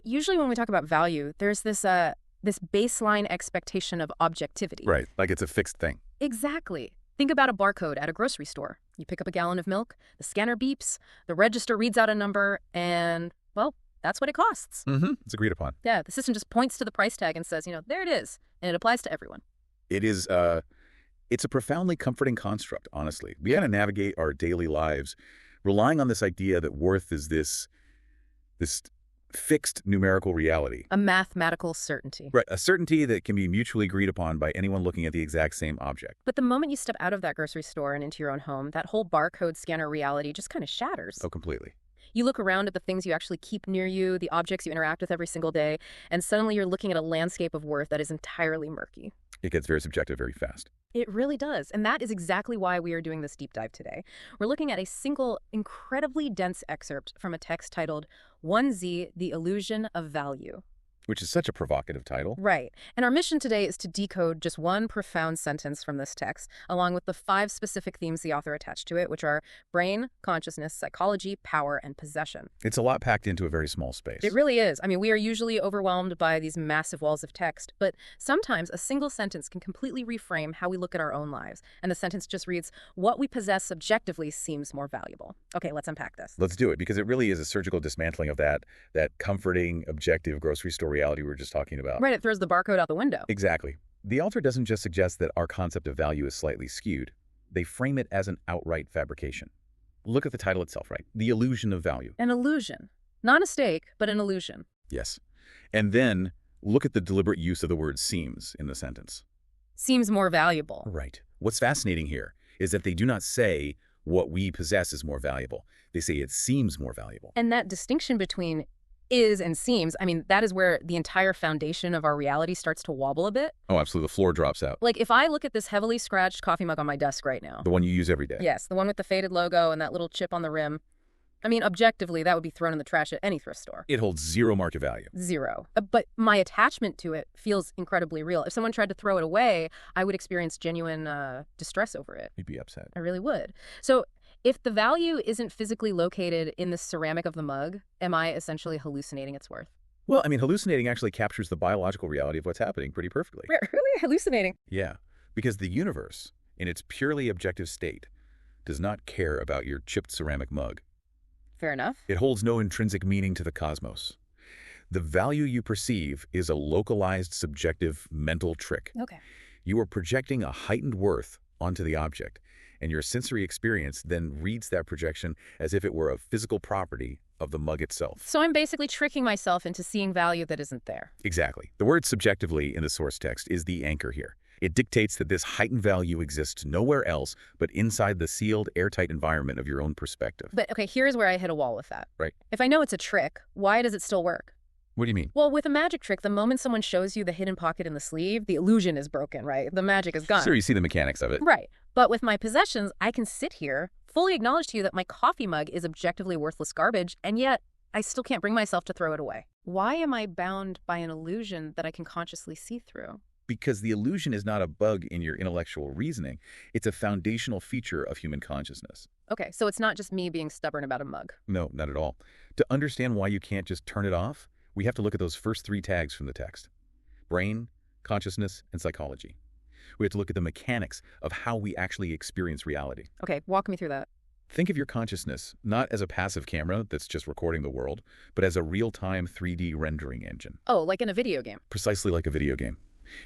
Usually when we talk about value, there's this baseline expectation of objectivity. Right, like it's a fixed thing. Exactly. Think about a barcode at a grocery store. You pick up a gallon of milk, the scanner beeps, the register reads out a number, and, well, that's what it costs. It's agreed upon. Yeah, the system just points to the price tag and says, there it is, and it applies to everyone. It is, it's a profoundly comforting construct, honestly. We got to navigate our daily lives relying on this idea that worth is this fixed numerical reality. A mathematical certainty. Right, a certainty that can be mutually agreed upon by anyone looking at the exact same object. But the moment you step out of that grocery store and into your own home, that whole barcode scanner reality just kind of shatters. Oh, completely. You look around at the things you actually keep near you, the objects you interact with every single day, and suddenly you're looking at a landscape of worth that is entirely murky. It gets very subjective very fast. It really does. And that is exactly why we are doing this deep dive today. We're looking at a single, incredibly dense excerpt from a text titled 1Z, The Illusion of Value. Which is such a provocative title. Right. And our mission today is to decode just one profound sentence from this text, along with the 5 specific themes the author attached to it, which are brain, consciousness, psychology, power, and possession. It's a lot packed into a very small space. It really is. I mean, we are usually overwhelmed by these massive walls of text, but sometimes a single sentence can completely reframe how we look at our own lives. And the sentence just reads, what we possess subjectively seems more valuable. Okay, let's unpack this. Let's do it, because it really is a surgical dismantling of that comforting, objective grocery store reality we were just talking about. Right, it throws the barcode out the window. Exactly. The author doesn't just suggest that our concept of value is slightly skewed. They frame it as an outright fabrication. Look at the title itself, right? The illusion of value. An illusion. Not a stake, but an illusion. Yes. And then look at the deliberate use of the word seems in the sentence. Seems more valuable. Right. What's fascinating here is that they do not say what we possess is more valuable. They say it seems more valuable. And that distinction between is and seems, I mean, that is where the entire foundation of our reality starts to wobble a bit. Oh, absolutely. The floor drops out. Like, if I look at this heavily scratched coffee mug on my desk right now. The one you use every day. Yes, the one with the faded logo and that little chip on the rim. I mean, objectively, that would be thrown in the trash at any thrift store. It holds zero market value. Zero. But my attachment to it feels incredibly real. If someone tried to throw it away, I would experience genuine distress over it. You'd be upset. I really would. So if the value isn't physically located in the ceramic of the mug, am I essentially hallucinating its worth? Well, I mean, hallucinating actually captures the biological reality of what's happening pretty perfectly. Really? Hallucinating? Yeah, because the universe, in its purely objective state, does not care about your chipped ceramic mug. Fair enough. It holds no intrinsic meaning to the cosmos. The value you perceive is a localized, subjective mental trick. Okay. You are projecting a heightened worth onto the object, and your sensory experience then reads that projection as if it were a physical property of the mug itself. So I'm basically tricking myself into seeing value that isn't there. Exactly. The word subjectively in the source text is the anchor here. It dictates that this heightened value exists nowhere else but inside the sealed, airtight environment of your own perspective. But okay, here's where I hit a wall with that. Right. If I know it's a trick, why does it still work? What do you mean? Well, with a magic trick, the moment someone shows you the hidden pocket in the sleeve, the illusion is broken, right? The magic is gone. Sure, you see the mechanics of it. Right. But with my possessions, I can sit here, fully acknowledge to you that my coffee mug is objectively worthless garbage, and yet I still can't bring myself to throw it away. Why am I bound by an illusion that I can consciously see through? Because the illusion is not a bug in your intellectual reasoning. It's a foundational feature of human consciousness. Okay, so it's not just me being stubborn about a mug. No, not at all. To understand why you can't just turn it off, we have to look at those first 3 tags from the text: brain, consciousness, and psychology. We have to look at the mechanics of how we actually experience reality. Okay, walk me through that. Think of your consciousness not as a passive camera that's just recording the world, but as a real-time 3D rendering engine. Oh, like in a video game. Precisely like a video game.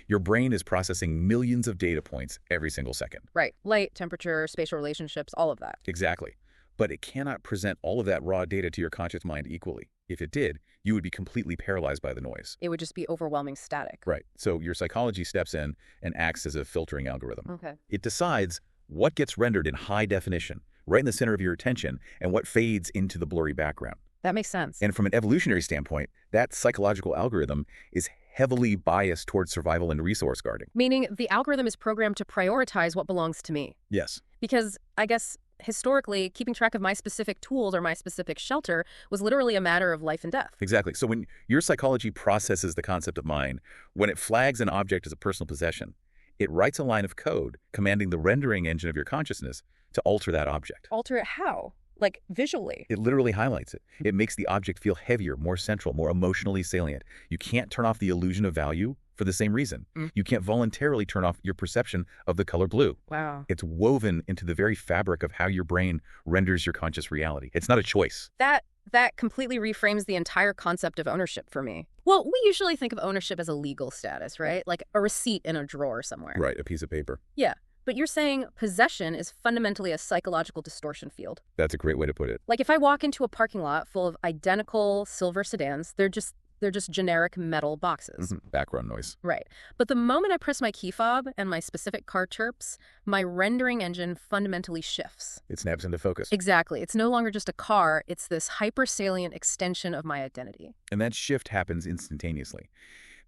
Your brain is processing millions of data points every single second. Right. Light, temperature, spatial relationships, all of that. Exactly. But it cannot present all of that raw data to your conscious mind equally. If it did, you would be completely paralyzed by the noise. It would just be overwhelming static. Right. So your psychology steps in and acts as a filtering algorithm. Okay. It decides what gets rendered in high definition, right in the center of your attention, and what fades into the blurry background. That makes sense. And from an evolutionary standpoint, that psychological algorithm is heavily biased towards survival and resource guarding. Meaning the algorithm is programmed to prioritize what belongs to me. Yes. Because I guess historically, keeping track of my specific tools or my specific shelter was literally a matter of life and death. Exactly. So when your psychology processes the concept of mine, when it flags an object as a personal possession, it writes a line of code commanding the rendering engine of your consciousness to alter that object. Alter it how? Like, visually. It literally highlights it. It makes the object feel heavier, more central, more emotionally salient. You can't turn off the illusion of value for the same reason. You can't voluntarily turn off your perception of the color blue. Wow. It's woven into the very fabric of how your brain renders your conscious reality. It's not a choice. That completely reframes the entire concept of ownership for me. Well, we usually think of ownership as a legal status, right? Like a receipt in a drawer somewhere. Right, a piece of paper. Yeah. But you're saying possession is fundamentally a psychological distortion field. That's a great way to put it. Like if I walk into a parking lot full of identical silver sedans, they're just generic metal boxes. Background noise. Right. But the moment I press my key fob and my specific car chirps, my rendering engine fundamentally shifts. It snaps into focus. Exactly. It's no longer just a car. It's this hyper-salient extension of my identity. And that shift happens instantaneously.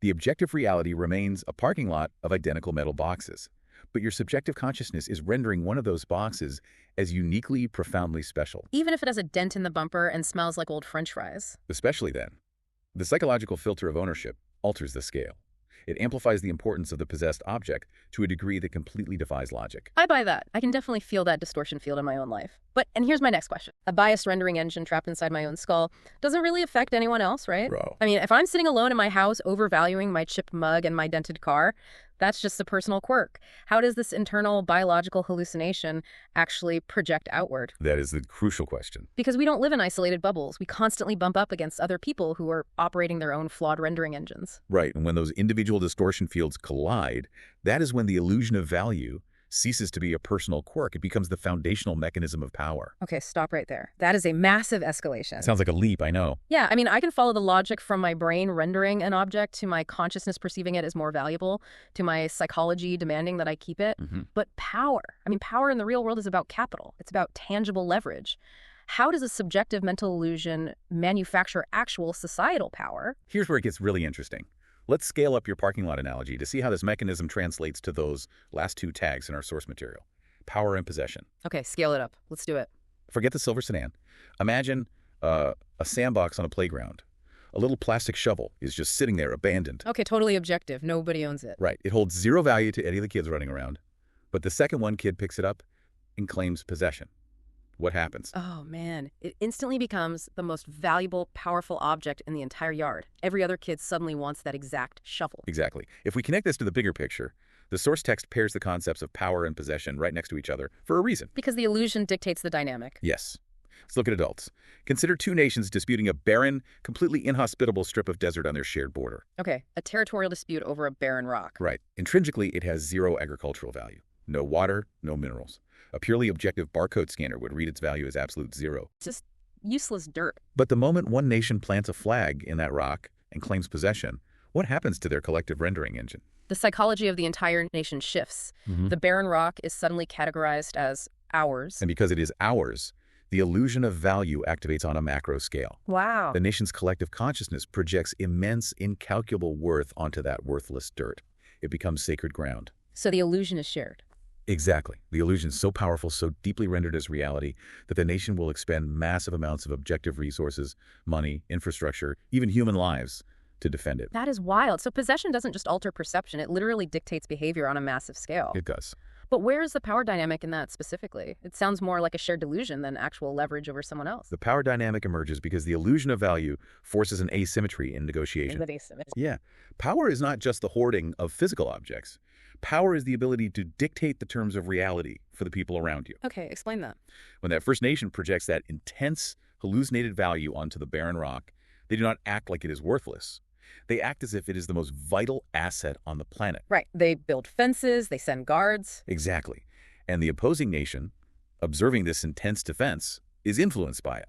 The objective reality remains a parking lot of identical metal boxes. But your subjective consciousness is rendering one of those boxes as uniquely, profoundly special. Even if it has a dent in the bumper and smells like old French fries. Especially then. The psychological filter of ownership alters the scale. It amplifies the importance of the possessed object to a degree that completely defies logic. I buy that. I can definitely feel that distortion field in my own life. And here's my next question. A biased rendering engine trapped inside my own skull doesn't really affect anyone else, right? Bro. I mean, if I'm sitting alone in my house overvaluing my chipped mug and my dented car, that's just a personal quirk. How does this internal biological hallucination actually project outward? That is the crucial question. Because we don't live in isolated bubbles. We constantly bump up against other people who are operating their own flawed rendering engines. Right, and when those individual distortion fields collide, that is when the illusion of value ceases to be a personal quirk. It becomes the foundational mechanism of power. Okay, stop right there. That is a massive escalation. Sounds like a leap, I know. Yeah, I mean, I can follow the logic from my brain rendering an object to my consciousness perceiving it as more valuable, to my psychology demanding that I keep it. But power in the real world is about capital. It's about tangible leverage. How does a subjective mental illusion manufacture actual societal power? Here's where it gets really interesting. Let's scale up your parking lot analogy to see how this mechanism translates to those last two tags in our source material. Power and possession. Okay, scale it up. Let's do it. Forget the silver sedan. Imagine a sandbox on a playground. A little plastic shovel is just sitting there abandoned. Okay, totally objective. Nobody owns it. Right. It holds zero value to any of the kids running around. But the second one kid picks it up and claims possession. What happens? Oh, man. It instantly becomes the most valuable, powerful object in the entire yard. Every other kid suddenly wants that exact shovel. Exactly. If we connect this to the bigger picture, the source text pairs the concepts of power and possession right next to each other for a reason. Because the illusion dictates the dynamic. Yes. Let's look at adults. Consider two nations disputing a barren, completely inhospitable strip of desert on their shared border. Okay, a territorial dispute over a barren rock. Right. Intrinsically, it has zero agricultural value. No water, no minerals. A purely objective barcode scanner would read its value as absolute zero. It's just useless dirt. But the moment one nation plants a flag in that rock and claims possession, what happens to their collective rendering engine? The psychology of the entire nation shifts. The barren rock is suddenly categorized as ours. And because it is ours, the illusion of value activates on a macro scale. Wow. The nation's collective consciousness projects immense, incalculable worth onto that worthless dirt. It becomes sacred ground. So the illusion is shared. Exactly. The illusion is so powerful, so deeply rendered as reality, that the nation will expend massive amounts of objective resources, money, infrastructure, even human lives to defend it. That is wild. So possession doesn't just alter perception. It literally dictates behavior on a massive scale. It does. But where is the power dynamic in that specifically? It sounds more like a shared delusion than actual leverage over someone else. The power dynamic emerges because the illusion of value forces an asymmetry in negotiation. Yeah. Power is not just the hoarding of physical objects. Power is the ability to dictate the terms of reality for the people around you. Okay, explain that. When that First Nation projects that intense, hallucinated value onto the barren rock, they do not act like it is worthless. They act as if it is the most vital asset on the planet. Right. They build fences, they send guards. Exactly. And the opposing nation, observing this intense defense, is influenced by it.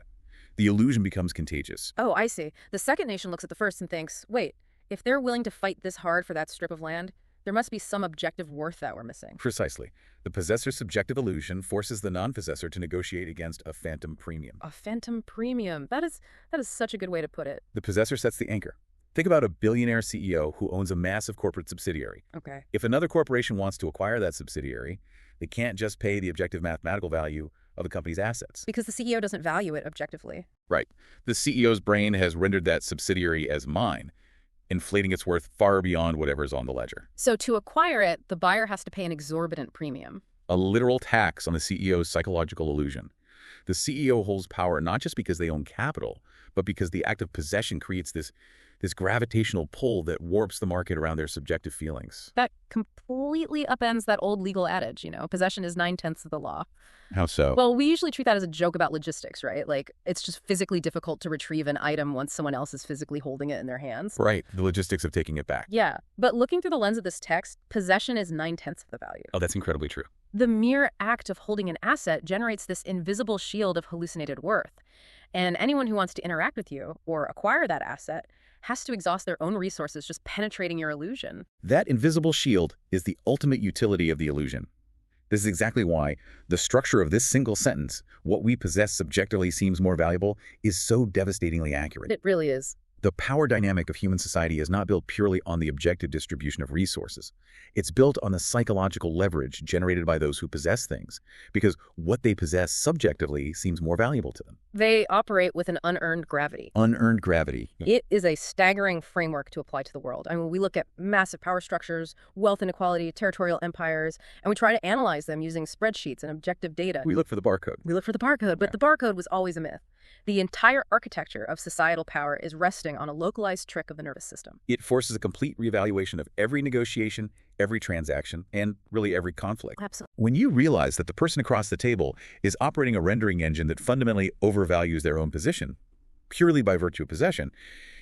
The illusion becomes contagious. Oh, I see. The second nation looks at the first and thinks, wait, if they're willing to fight this hard for that strip of land, there must be some objective worth that we're missing. Precisely. The possessor's subjective illusion forces the non-possessor to negotiate against a phantom premium. A phantom premium. That is such a good way to put it. The possessor sets the anchor. Think about a billionaire CEO who owns a massive corporate subsidiary. Okay. If another corporation wants to acquire that subsidiary, they can't just pay the objective mathematical value of the company's assets. Because the CEO doesn't value it objectively. Right. The CEO's brain has rendered that subsidiary as mine, inflating its worth far beyond whatever's on the ledger. So to acquire it, the buyer has to pay an exorbitant premium. A literal tax on the CEO's psychological illusion. The CEO holds power not just because they own capital, but because the act of possession creates this gravitational pull that warps the market around their subjective feelings. That completely upends that old legal adage, possession is 9/10 of the law. How so? Well, we usually treat that as a joke about logistics, right? Like, it's just physically difficult to retrieve an item once someone else is physically holding it in their hands. Right, the logistics of taking it back. Yeah, but looking through the lens of this text, possession is 9/10 of the value. Oh, that's incredibly true. The mere act of holding an asset generates this invisible shield of hallucinated worth. And anyone who wants to interact with you or acquire that asset has to exhaust their own resources just penetrating your illusion. That invisible shield is the ultimate utility of the illusion. This is exactly why the structure of this single sentence, what we possess subjectively seems more valuable, is so devastatingly accurate. It really is. The power dynamic of human society is not built purely on the objective distribution of resources. It's built on the psychological leverage generated by those who possess things, because what they possess subjectively seems more valuable to them. They operate with an unearned gravity. Unearned gravity. It is a staggering framework to apply to the world. I mean, we look at massive power structures, wealth inequality, territorial empires, and we try to analyze them using spreadsheets and objective data. We look for the barcode. We look for the barcode, but the barcode was always a myth. The entire architecture of societal power is resting on a localized trick of the nervous system. It forces a complete reevaluation of every negotiation, every transaction, and really every conflict. Absolutely. When you realize that the person across the table is operating a rendering engine that fundamentally overvalues their own position, purely by virtue of possession,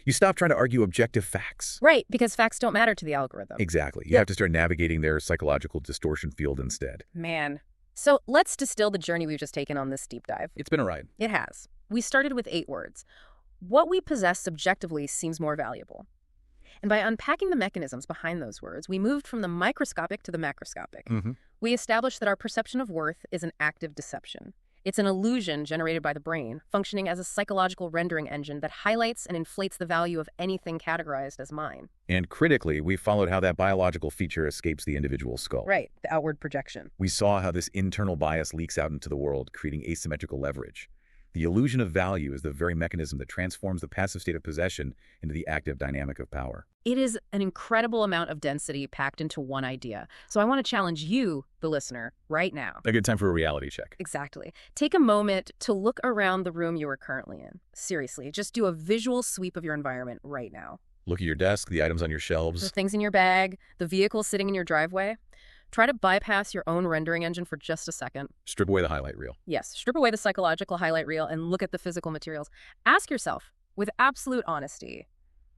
you stop trying to argue objective facts. Right, because facts don't matter to the algorithm. Exactly. You have to start navigating their psychological distortion field instead. Man. So let's distill the journey we've just taken on this deep dive. It's been a ride. It has. We started with 8 words. What we possess subjectively seems more valuable. And by unpacking the mechanisms behind those words, we moved from the microscopic to the macroscopic. We established that our perception of worth is an active deception. It's an illusion generated by the brain, functioning as a psychological rendering engine that highlights and inflates the value of anything categorized as mine. And critically, we followed how that biological feature escapes the individual's skull. Right, the outward projection. We saw how this internal bias leaks out into the world, creating asymmetrical leverage. The illusion of value is the very mechanism that transforms the passive state of possession into the active dynamic of power. It is an incredible amount of density packed into one idea. So I want to challenge you, the listener, right now. A good time for a reality check. Exactly. Take a moment to look around the room you are currently in. Seriously, just do a visual sweep of your environment right now. Look at your desk, the items on your The shelves. things in your bag, the vehicle sitting in your driveway. Try to bypass your own rendering engine for just a second. Strip away the highlight reel. Yes, strip away the psychological highlight reel and look at the physical materials. Ask yourself, with absolute honesty,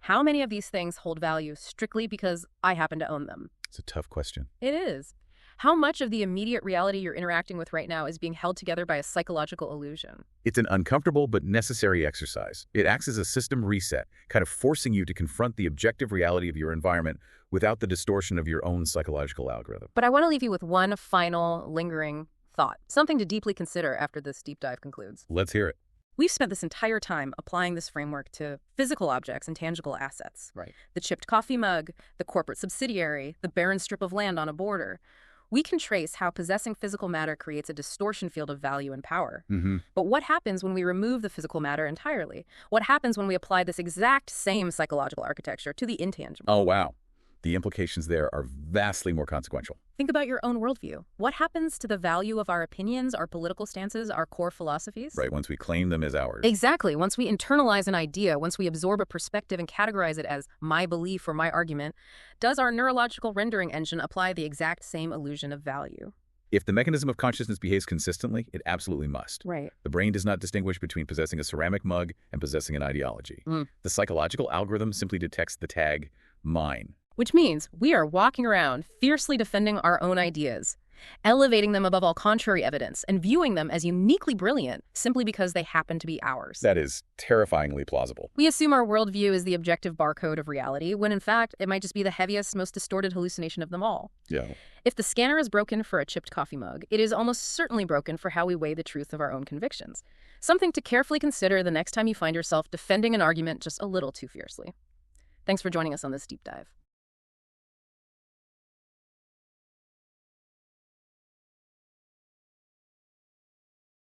how many of these things hold value strictly because I happen to own them? It's a tough question. It is. How much of the immediate reality you're interacting with right now is being held together by a psychological illusion? It's an uncomfortable but necessary exercise. It acts as a system reset, kind of forcing you to confront the objective reality of your environment without the distortion of your own psychological algorithm. But I want to leave you with one final lingering thought, something to deeply consider after this deep dive concludes. Let's hear it. We've spent this entire time applying this framework to physical objects and tangible assets. Right. The chipped coffee mug, the corporate subsidiary, the barren strip of land on a border. We can trace how possessing physical matter creates a distortion field of value and power. But what happens when we remove the physical matter entirely? What happens when we apply this exact same psychological architecture to the intangible? Oh, wow. The implications there are vastly more consequential. Think about your own worldview. What happens to the value of our opinions, our political stances, our core philosophies? Right, once we claim them as ours. Exactly. Once we internalize an idea, once we absorb a perspective and categorize it as my belief or my argument, does our neurological rendering engine apply the exact same illusion of value? If the mechanism of consciousness behaves consistently, it absolutely must. Right. The brain does not distinguish between possessing a ceramic mug and possessing an ideology. The psychological algorithm simply detects the tag, mine. Which means we are walking around fiercely defending our own ideas, elevating them above all contrary evidence, and viewing them as uniquely brilliant simply because they happen to be ours. That is terrifyingly plausible. We assume our worldview is the objective barcode of reality, when in fact it might just be the heaviest, most distorted hallucination of them all. Yeah. If the scanner is broken for a chipped coffee mug, it is almost certainly broken for how we weigh the truth of our own convictions. Something to carefully consider the next time you find yourself defending an argument just a little too fiercely. Thanks for joining us on this deep dive.